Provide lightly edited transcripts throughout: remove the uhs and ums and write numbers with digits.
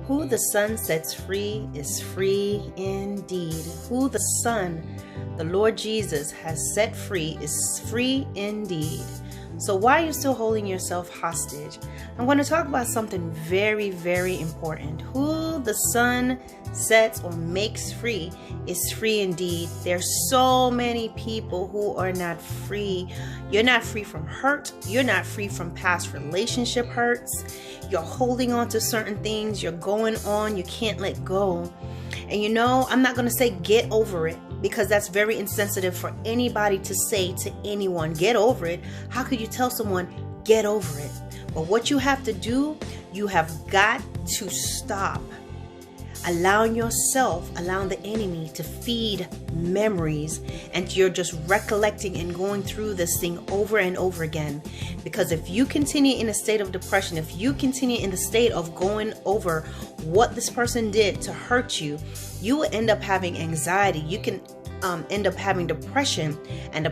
Who the Son sets free is free indeed. Who the Son, the Lord Jesus, has set free is free indeed. So why are you still holding yourself hostage? I'm going to talk about something very, very important. Who the Son sets or makes free is free indeed. There's so many people who are not free. You're not free from hurt. You're not free from past relationship hurts. You're holding on to certain things. You're going on. You can't let go. And you know, I'm not going to say get over it, because that's very insensitive for anybody to say to anyone. Get over it. How could you tell someone get over it? But what you have to do, you have got to stop allowing the enemy to feed memories, and you're just recollecting and going through this thing over and over again. Because if you continue in a state of depression, if you continue in the state of going over what this person did to hurt you, you will end up having anxiety. You can end up having depression, and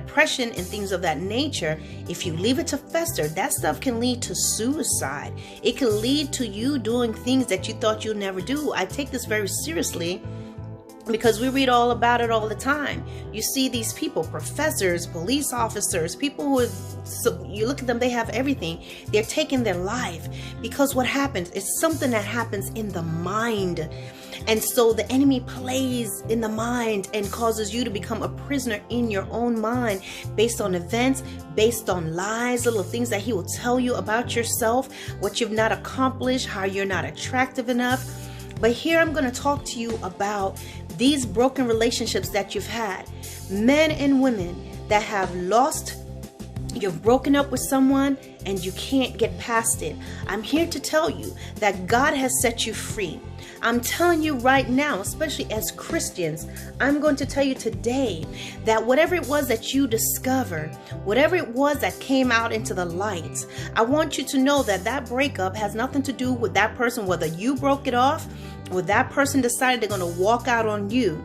things of that nature. If you leave it to fester, that stuff can lead to suicide. It can lead to you doing things that you thought you'd never do. I take this very seriously because we read all about it all the time. You see these people, professors, police officers, people who you look at them, they have everything. They're taking their life because what happens is something that happens in the mind. And so the enemy plays in the mind and causes you to become a prisoner in your own mind, based on events, based on lies, little things that he will tell you about yourself, what you've not accomplished, how you're not attractive enough. But here I'm going to talk to you about these broken relationships that you've had. Men and women that have lost. You've broken up with someone and you can't get past it. I'm here to tell you that God has set you free. I'm telling you right now, especially as Christians, I'm going to tell you today that whatever it was that you discovered, whatever it was that came out into the light, I want you to know that that breakup has nothing to do with that person, whether you broke it off or that person decided they're going to walk out on you.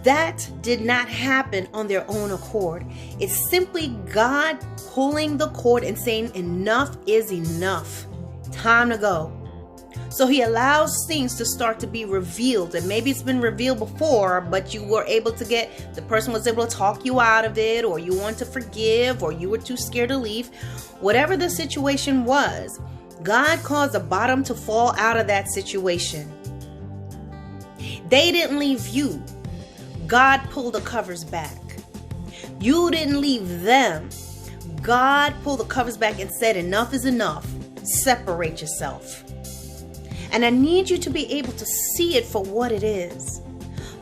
That did not happen on their own accord. It's simply God pulling the cord and saying enough is enough. Time to go. So he allows things to start to be revealed, and maybe it's been revealed before, but you were able to the person was able to talk you out of it, or you want to forgive, or you were too scared to leave. Whatever the situation was, God caused the bottom to fall out of that situation. They didn't leave you. God pulled the covers back. You didn't leave them. God pulled the covers back and said, enough is enough. Separate yourself. And I need you to be able to see it for what it is.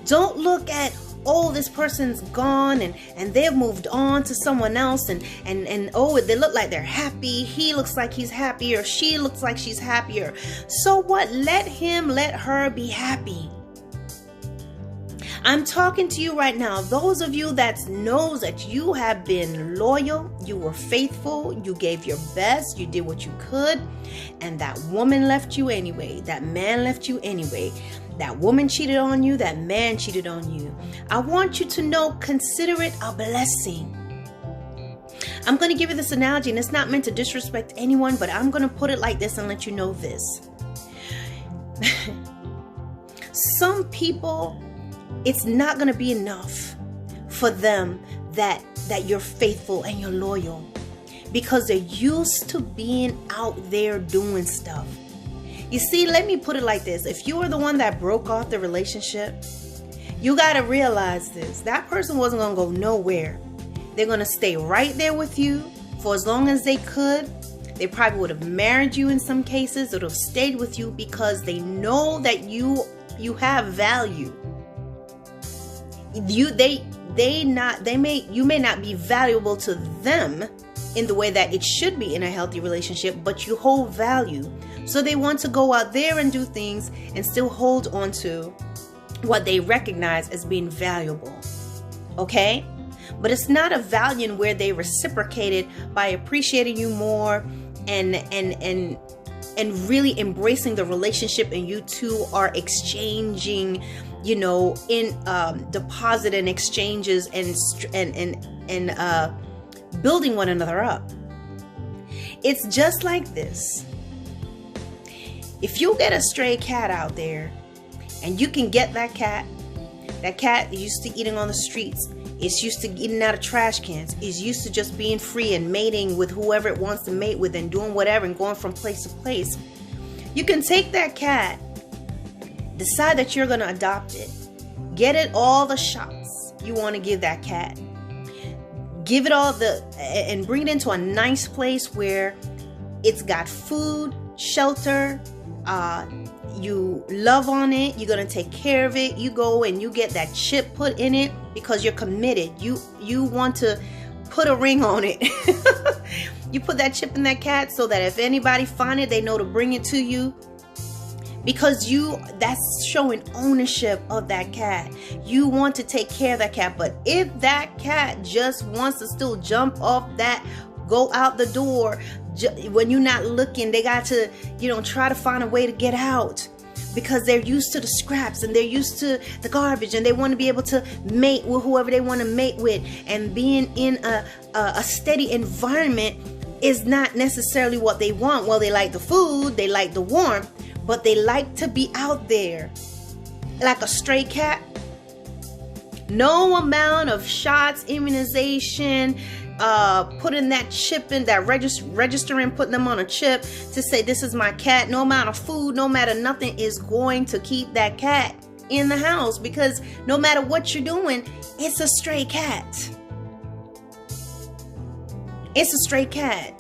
Don't look at, oh, this person's gone and they've moved on to someone else and oh, they look like they're happy. He looks like he's happy, or she looks like she's happier. So what? Let him, let her be happy. I'm talking to you right now. Those of you that knows that you have been loyal, you were faithful, you gave your best, you did what you could, and that woman left you anyway, that man left you anyway, that woman cheated on you, that man cheated on you. I want you to know, consider it a blessing. I'm going to give you this analogy, and it's not meant to disrespect anyone, but I'm going to put it like this and let you know this. Some people, it's not going to be enough for them that you're faithful and you're loyal, because they're used to being out there doing stuff. You see, let me put it like this. If you were the one that broke off the relationship, you got to realize this. That person wasn't going to go nowhere. They're going to stay right there with you for as long as they could. They probably would have married you in some cases. They would have stayed with you because they know that you have value. You may not be valuable to them in the way that it should be in a healthy relationship, but you hold value. So they want to go out there and do things and still hold on to what they recognize as being valuable. Okay? But it's not a value where they reciprocate it by appreciating you more and really embracing the relationship, and you two are exchanging, in deposit and exchanges and building one another up. It's just like this. If you get a stray cat out there and you can get that cat is used to eating on the streets, it's used to eating out of trash cans, it's used to just being free and mating with whoever it wants to mate with and doing whatever and going from place to place. You can take that cat, decide that you're going to adopt it, get it all the shots you want to give that cat, give it all and bring it into a nice place where it's got food, shelter, you love on it, you're going to take care of it, you go and you get that chip put in it because you're committed, you want to put a ring on it. You put that chip in that cat so that if anybody find it, they know to bring it to you, because that's showing ownership of that cat. You want to take care of that cat. But if that cat just wants to still jump off that, go out the door when you're not looking, they got to, try to find a way to get out, because they're used to the scraps and they're used to the garbage, and they want to be able to mate with whoever they want to mate with. And being in a steady environment is not necessarily what they want. Well, they like the food, they like the warmth, but they like to be out there like a stray cat. No amount of shots, immunization, putting that chip in, that registering, putting them on a chip to say this is my cat, no amount of food, no matter nothing is going to keep that cat in the house, because no matter what you're doing, it's a stray cat. It's a stray cat.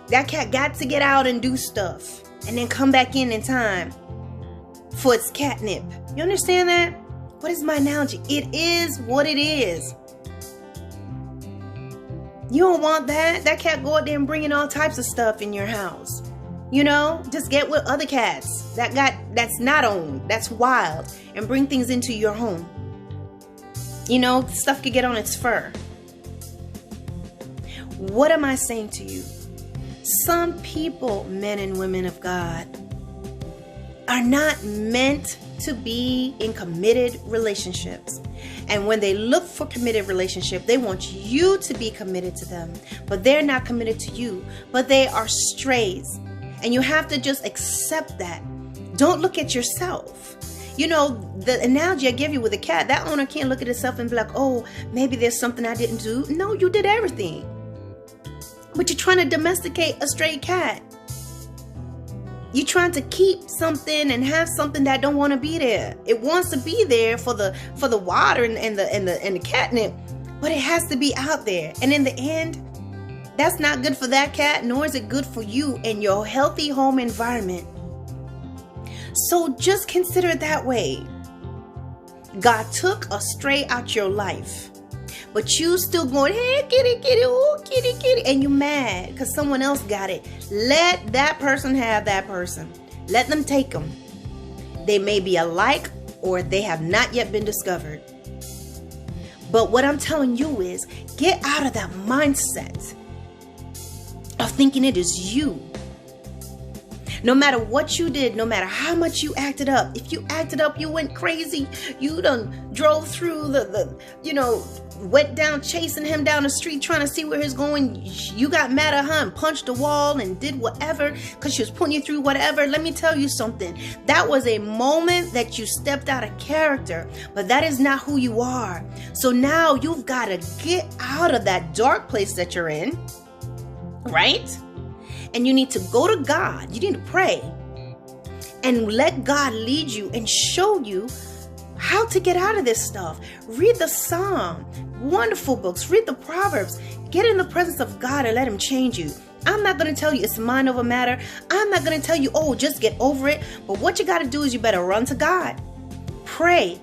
That cat got to get out and do stuff and then come back in time for its catnip. You understand that? What is my analogy? It is what it is. You don't want that. That cat go out there and bring in all types of stuff in your house. Just get with other cats that's not owned, that's wild, and bring things into your home. Stuff could get on its fur. What am I saying to you? Some people, men and women of God, are not meant to be in committed relationships. And when they look for committed relationship, they want you to be committed to them, but they're not committed to you, but they are strays. And you have to just accept that. Don't look at yourself. The analogy I give you with a cat, that owner can't look at itself and be like, oh, maybe there's something I didn't do. No, you did everything. But you're trying to domesticate a stray cat. You're trying to keep something and have something that don't want to be there. It wants to be there for the water and the catnip, but it has to be out there. And in the end, that's not good for that cat, nor is it good for you and your healthy home environment. So just consider it that way. God took a stray out your life, but you still going, hey, kitty, kitty, oh, kitty, kitty, and you mad because someone else got it. Let that person have that person. Let them take them. They may be alike or they have not yet been discovered. But what I'm telling you is, get out of that mindset of thinking it is you. No matter what you did, no matter how much you acted up, if you acted up, you went crazy, you done drove through went down chasing him down the street trying to see where he's going, you got mad at her and punched the wall and did whatever because she was putting you through whatever. Let me tell you something. That was a moment that you stepped out of character, but that is not who you are. So now you've got to get out of that dark place that you're in, right? And you need to go to God. You need to pray and let God lead you and show you how to get out of this stuff. Read the Psalm, wonderful books. Read the Proverbs. Get in the presence of God and let Him change you. I'm not going to tell you it's mind over matter. I'm not going to tell you, oh, just get over it. But what you got to do is you better run to God. Pray.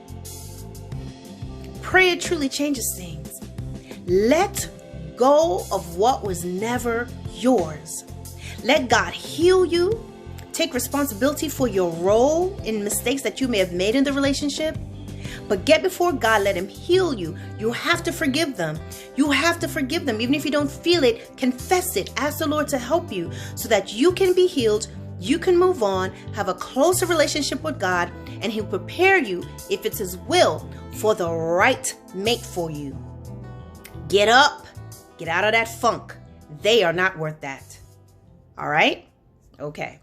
Prayer truly changes things. Let go of what was never yours. Let God heal you. Take responsibility for your role in mistakes that you may have made in the relationship. But get before God, let Him heal you. You have to forgive them. You have to forgive them. Even if you don't feel it, confess it. Ask the Lord to help you so that you can be healed. You can move on, have a closer relationship with God, and He'll prepare you, if it's His will, for the right mate for you. Get up. Get out of that funk. They are not worth that. All right? Okay.